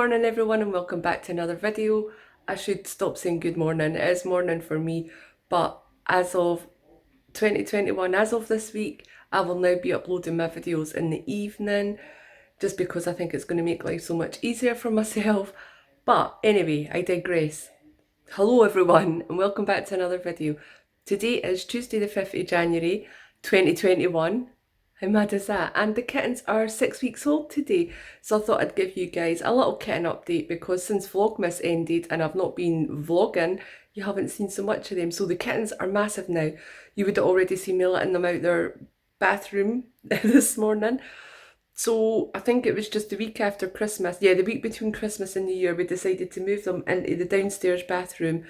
morning everyone and welcome back to another video. I should stop saying good morning, it is morning for me, but as of 2021, as of this week, I will now be uploading my videos in the evening just because I think it's going to make life so much easier for myself. But anyway, I digress. Hello everyone and welcome back to another video. Today is Tuesday the 5th of January 2021. How mad is that? And the kittens are 6 weeks old today. So I thought I'd give you guys a little kitten update because since Vlogmas ended and I've not been vlogging, you haven't seen so much of them. So the kittens are massive now. You would have already seen me letting them out their bathroom this morning. So I think it was just the week after Christmas, yeah, the week between Christmas and New Year, we decided to move them into the downstairs bathroom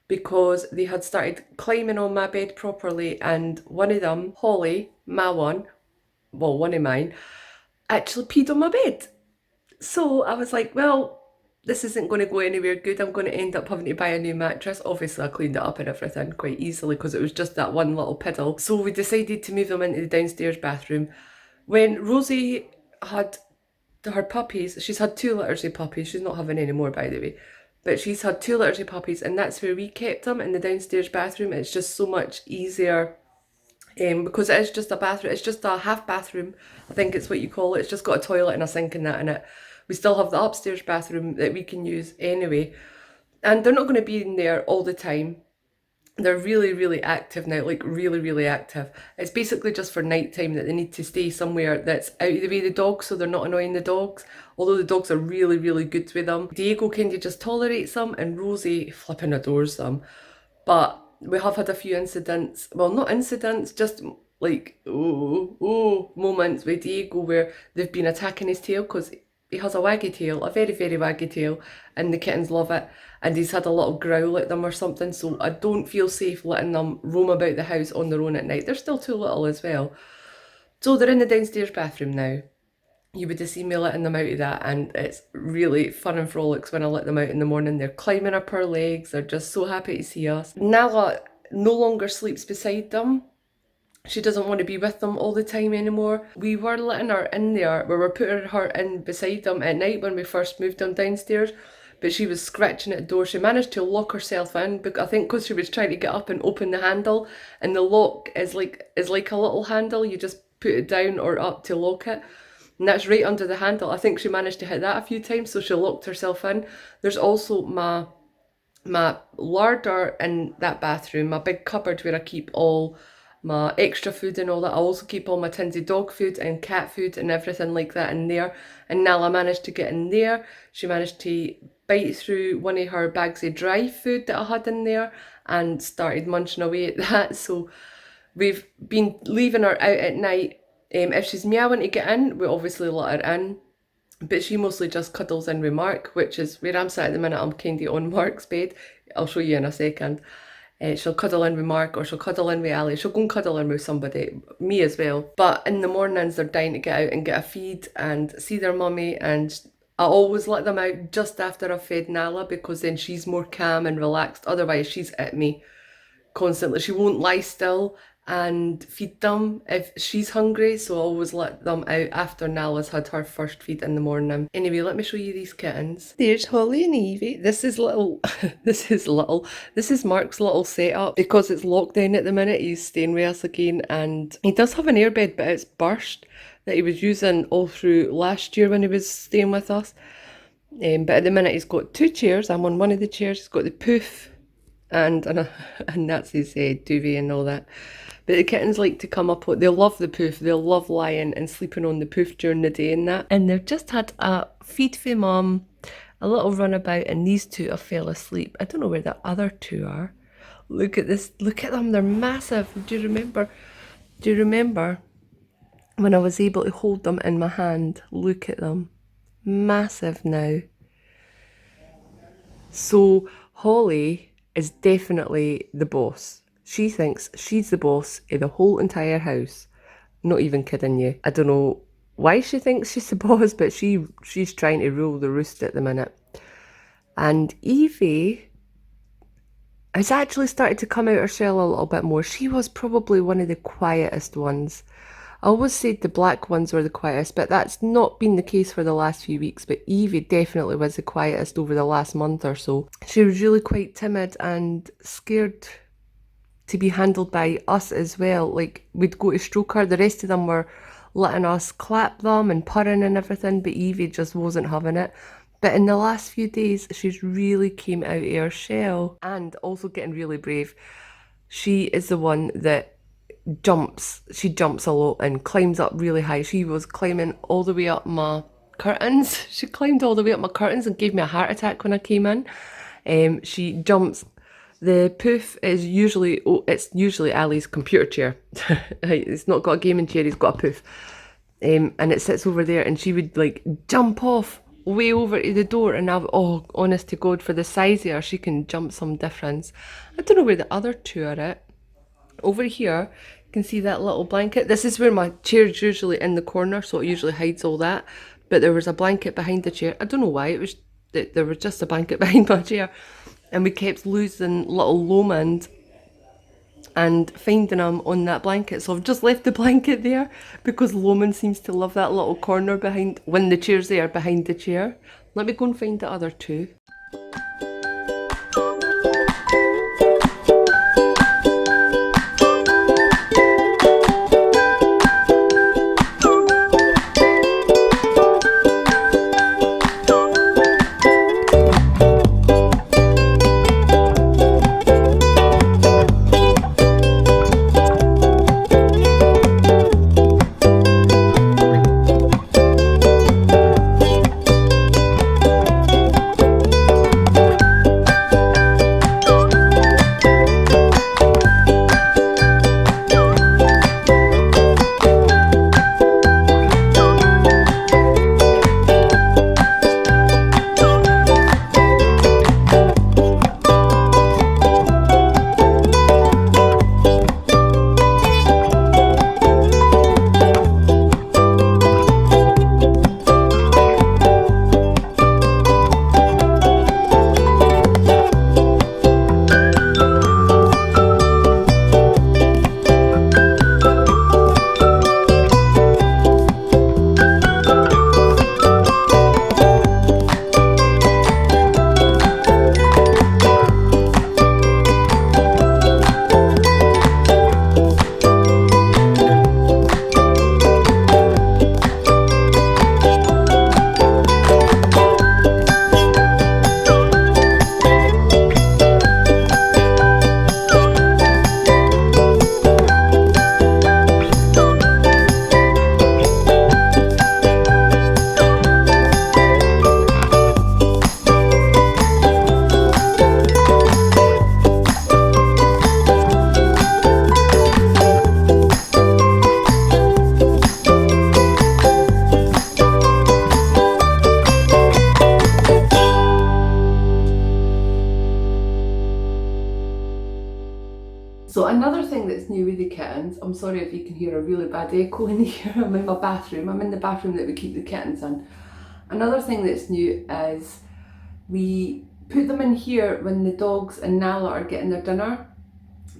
because they had started climbing on my bed properly, and one of them, Holly, my one, well, one of mine, actually peed on my bed. So I was like, well, this isn't going to go anywhere good. I'm going to end up having to buy a new mattress. Obviously, I cleaned it up and everything quite easily because it was just that one little piddle. So we decided to move them into the downstairs bathroom. When Rosie had her puppies, she's had 2 litters of puppies. She's not having any more, by the way. But she's had 2 litters of puppies, and that's where we kept them, in the downstairs bathroom. It's just so much easier because it is just a bathroom. It's just a half bathroom, I think it's what you call it. It's just got a toilet and a sink and that in it. We still have the upstairs bathroom that we can use anyway. And they're not going to be in there all the time. They're really, really active now, like really, really active. It's basically just for night time that they need to stay somewhere that's out of the way of the dogs so they're not annoying the dogs. Although the dogs are really, really good with them. Diego kind of just tolerates them and Rosie flipping adores them. But we have had a few incidents, well, not incidents, just like, moments with Diego where they've been attacking his tail because he has a waggy tail, a very, very waggy tail, and the kittens love it. And he's had a little growl at them or something, so I don't feel safe letting them roam about the house on their own at night. They're still too little as well. So they're in the downstairs bathroom now. You would have seen me letting them out of that, and it's really fun and frolics when I let them out in the morning. They're climbing up our legs, they're just so happy to see us. Nala no longer sleeps beside them. She doesn't want to be with them all the time anymore. We were letting her in there, we were putting her in beside them at night when we first moved them downstairs, but she was scratching at the door. She managed to lock herself in, but I think because she was trying to get up and open the handle, and the lock is like a little handle, you just put it down or up to lock it. And that's right under the handle. I think she managed to hit that a few times, so she locked herself in. There's also my larder in that bathroom, my big cupboard where I keep all my extra food and all that. I also keep all my tins of dog food and cat food and everything like that in there. And Nala managed to get in there. She managed to bite through one of her bags of dry food that I had in there and started munching away at that. So we've been leaving her out at night. If she's meowing to get in, we obviously let her in. But she mostly just cuddles in with Mark, which is where I'm sat at the minute. I'm kind of on Mark's bed. I'll show you in a second. She'll cuddle in with Mark or she'll cuddle in with Ali. She'll go and cuddle in with somebody, me as well. But in the mornings, they're dying to get out and get a feed and see their mummy. And I always let them out just after I've fed Nala because then she's more calm and relaxed. Otherwise, she's at me constantly. She won't lie still and feed them if she's hungry, so I always let them out after Nala's had her first feed in the morning. Anyway, let me show you these kittens. There's Holly and Evie. This is this is Mark's little setup. Because it's lockdown at the minute, he's staying with us again, and he does have an airbed, but it's burst that he was using all through last year when he was staying with us. But at the minute he's got 2 chairs. I'm on one of the chairs. He's got the poof and that's his duvet and all that. But the kittens like to come up, they love the poof, they love lying and sleeping on the poof during the day and that. And they've just had a feed for mum, a little runabout, and these 2 have fell asleep. I don't know where the other 2 are. Look at this, look at them, they're massive. Do you remember when I was able to hold them in my hand? Look at them, massive now. So Holly is definitely the boss. She thinks she's the boss of the whole entire house. Not even kidding you. I don't know why she thinks she's the boss, but she's trying to rule the roost at the minute. And Evie has actually started to come out her shell a little bit more. She was probably one of the quietest ones. I always said the black ones were the quietest, but that's not been the case for the last few weeks. But Evie definitely was the quietest over the last month or so. She was really quite timid and scared to be handled by us as well. Like, we'd go to stroke her, the rest of them were letting us clap them and purring and everything, but Evie just wasn't having it. But in the last few days, she's really came out of her shell and also getting really brave. She is the one that she jumps a lot and climbs up really high. She was climbing all the way up my curtains. She climbed all the way up my curtains and gave me a heart attack when I came in. She jumps. The poof is usually, it's usually Ali's computer chair. It's not got a gaming chair, he's got a poof. And it sits over there, and she would like jump off way over to the door, and oh, honest to God, for the size of her, she can jump some difference. I don't know where the other two are at. Over here, you can see that little blanket. This is where my chair's usually in the corner, so it usually hides all that. But there was a blanket behind the chair. I don't know why, there was just a blanket behind my chair. And we kept losing little Lomond and finding him on that blanket. So I've just left the blanket there because Lomond seems to love that little corner behind, when the chair's there, behind the chair. Let me go and find the other two. So another thing that's new with the kittens, I'm sorry if you can hear a really bad echo in here, I'm in my bathroom, I'm in the bathroom that we keep the kittens in. Another thing that's new is we put them in here when the dogs and Nala are getting their dinner,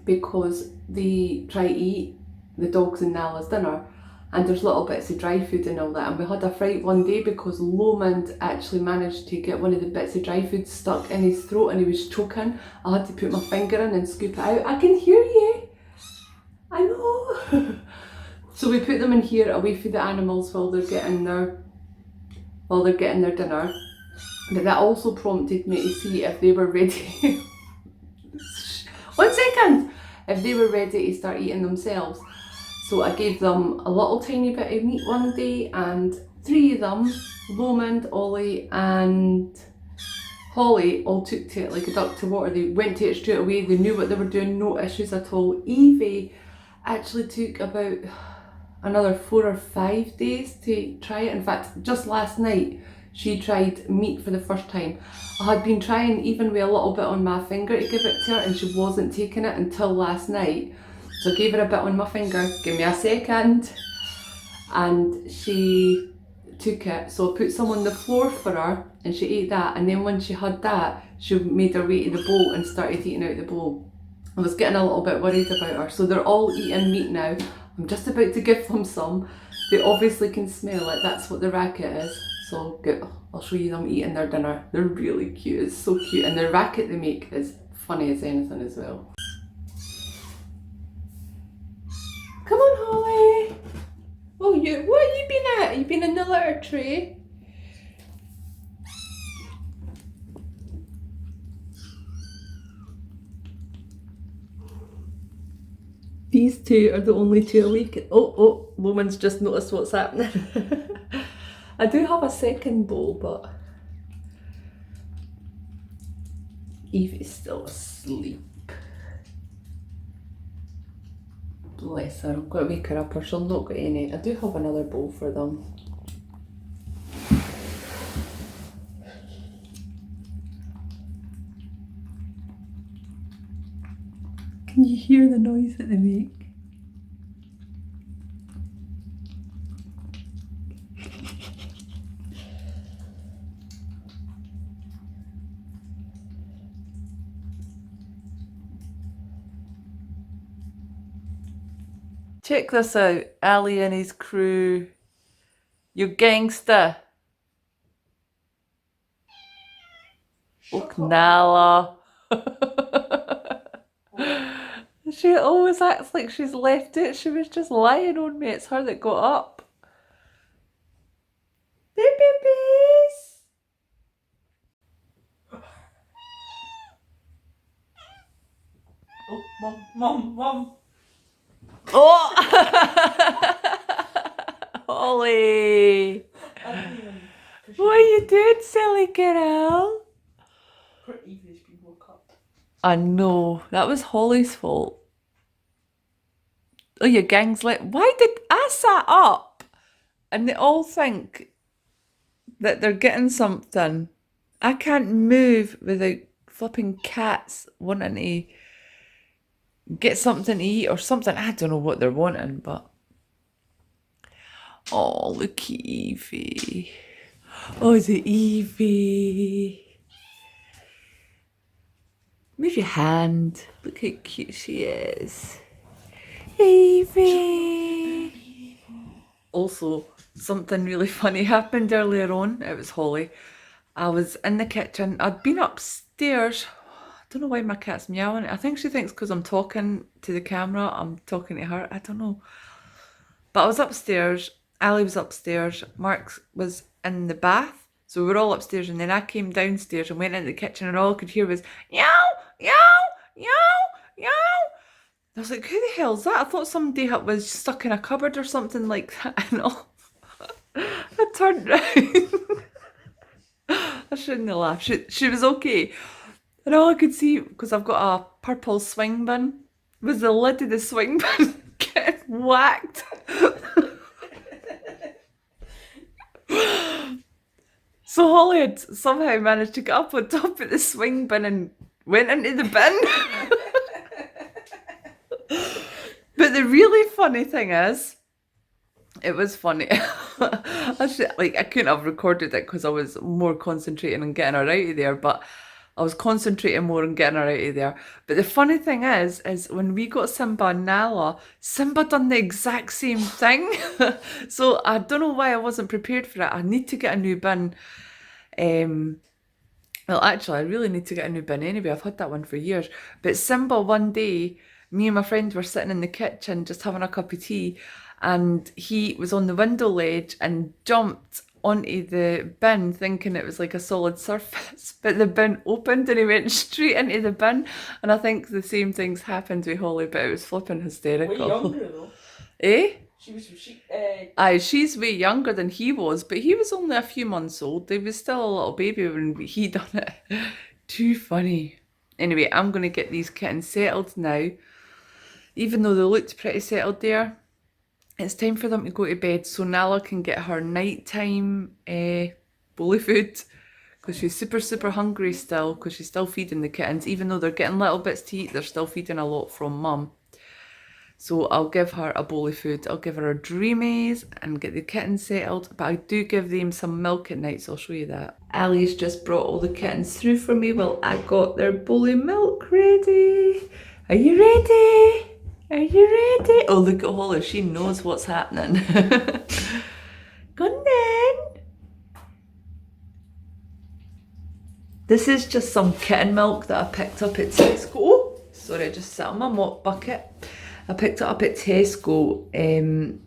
because they try to eat the dogs and Nala's dinner, and there's little bits of dry food and all that. And we had a fright one day because Lomond actually managed to get one of the bits of dry food stuck in his throat and he was choking. I had to put my finger in and scoop it out. I can hear you, I know. So we put them in here away from the animals while they're getting their dinner. But that also prompted me to see if they were ready. 1 second! If they were ready to start eating themselves. So I gave them a little tiny bit of meat one day, and 3 of them, Lomond, Ollie and Holly, all took to it like a duck to water. They went to it straight away, they knew what they were doing, no issues at all. Evie actually took about another 4 or 5 days to try it. In fact, just last night, she tried meat for the first time. I had been trying even with a little bit on my finger to give it to her, and she wasn't taking it until last night. So I gave her a bit on my finger, give me a second, and she took it. So I put some on the floor for her and she ate that, and then when she had that, she made her way to the bowl and started eating out the bowl. I was getting a little bit worried about her. So they're all eating meat now. I'm just about to give them some. They obviously can smell it, that's what the racket is. So I'll show you them eating their dinner. They're really cute, it's so cute. And the racket they make is funny as anything as well. Come on, Holly. Oh, what have you been at? You been in the litter tray? These two are the only two awake. Oh, Loman's just noticed what's happening. I do have a second bowl, but Eve is still asleep. Bless her, I've got to wake her up or she'll not get any. I do have another bowl for them. Can you hear the noise that they make? Check this out, Ali and his crew. You gangster. Oh, Nala. She always acts like she's left it. She was just lying on me. It's her that got up. Babies. Oh, Mum. Oh! Holly! What are you doing, silly girl? Poor Evie's been woke up. I know, that was Holly's fault. Oh, your gang's like, why did I sat up? And they all think that they're getting something. I can't move without flipping cats wanting to get something to eat or something. I don't know what they're wanting, but... Oh, look at Evie. Oh, the Evie. Move your hand. Look how cute she is. Evie. Also, something really funny happened earlier on. It was Holly. I was in the kitchen. I'd been upstairs. I don't know why my cat's meowing. I think she thinks because I'm talking to the camera, I'm talking to her. I don't know. But I was upstairs. Ali was upstairs. Mark was in the bath. So we were all upstairs. And then I came downstairs and went into the kitchen. And all I could hear was, meow, meow, meow, meow. I was like, who the hell's that? I thought somebody was stuck in a cupboard or something like that. And all. I turned around. I shouldn't have laughed. She was okay. And all I could see, because I've got a purple swing bin, was the lid of the swing bin getting whacked. So Holly had somehow managed to get up on top of the swing bin and went into the bin. But the really funny thing is, it was funny. I couldn't have recorded it because I was more concentrating on getting her out of there, but I was concentrating more on getting her out of there. But the funny thing is when we got Simba and Nala, Simba done the exact same thing. So I don't know why I wasn't prepared for it. I need to get a new bin. Well, actually, I really need to get a new bin anyway. I've had that one for years. But Simba, one day, me and my friend were sitting in the kitchen just having a cup of tea, and he was on the window ledge and jumped onto the bin thinking it was like a solid surface, but the bin opened and he went straight into the bin. And I think the same things happened with Holly, but it was flipping hysterical. Way younger though. Eh? Aye, she's way younger than he was, but he was only a few months old. He was still a little baby when he done it. Too funny. Anyway, I'm going to get these kittens settled now. Even though they looked pretty settled there, it's time for them to go to bed so Nala can get her nighttime bully food, because she's super hungry still, because she's still feeding the kittens. Even though they're getting little bits to eat, they're still feeding a lot from mum. So I'll give her a bowl of food. I'll give her a dreamies and get the kittens settled. But I do give them some milk at night, so I'll show you that. Ali's just brought all the kittens through for me while I got their bowl of milk ready. Are you ready? Are you ready? Oh, look at Holly. She knows what's happening. Go on then. This is just some kitten milk that I picked up at Tesco. Oh, sorry, I just sat on my mop bucket. I picked it up at Tesco.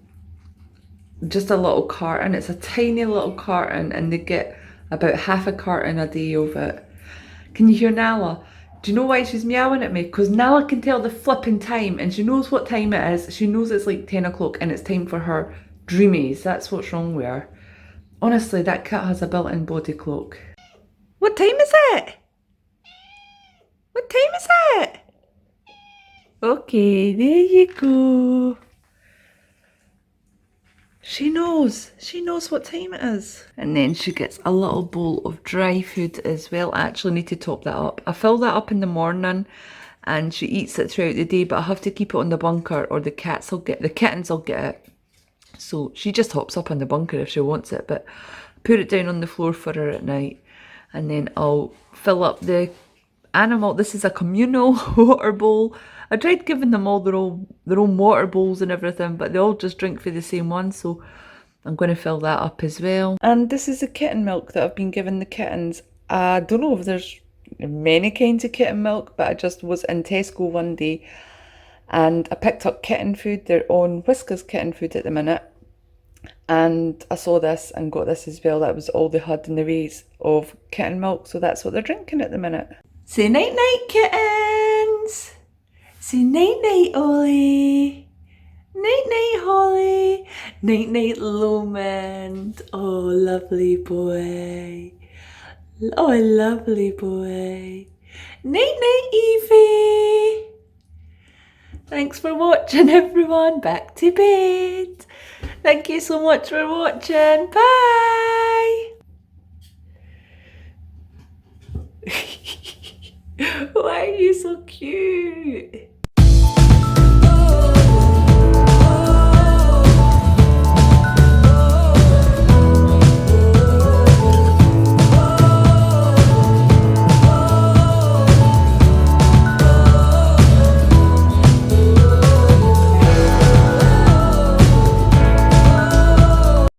Just a little carton. It's a tiny little carton, and they get about half a carton a day of it. Can you hear Nala? Do you know why she's meowing at me? Because Nala can tell the flipping time, and she knows what time it is. She knows it's like 10 o'clock and it's time for her dreamies. That's what's wrong with her. Honestly, that cat has a built-in body clock. What time is it? What time is it? Okay, there you go. She knows what time it is. And then she gets a little bowl of dry food as well. I actually need to top that up. I fill that up in the morning and she eats it throughout the day, but I have to keep it on the bunker or the kittens will get it. So she just hops up on the bunker if she wants it, but I put it down on the floor for her at night. And then I'll fill up the animal. This is a communal water bowl. I tried giving them all their own water bowls and everything, but they all just drink for the same one, so I'm going to fill that up as well. And this is the kitten milk that I've been giving the kittens. I don't know if there's many kinds of kitten milk, but I just was in Tesco one day and I picked up kitten food. They're on Whiskas kitten food at the minute. And I saw this and got this as well. That was all they had in the ways of kitten milk, so that's what they're drinking at the minute. Say night night, kittens! Say night night, Ollie! Night night, Holly! Night night, Lomond! Oh, lovely boy! Oh, lovely boy! Night night, Evie! Thanks for watching, everyone. Back to bed. Thank you so much for watching. Bye. Why are you so cute?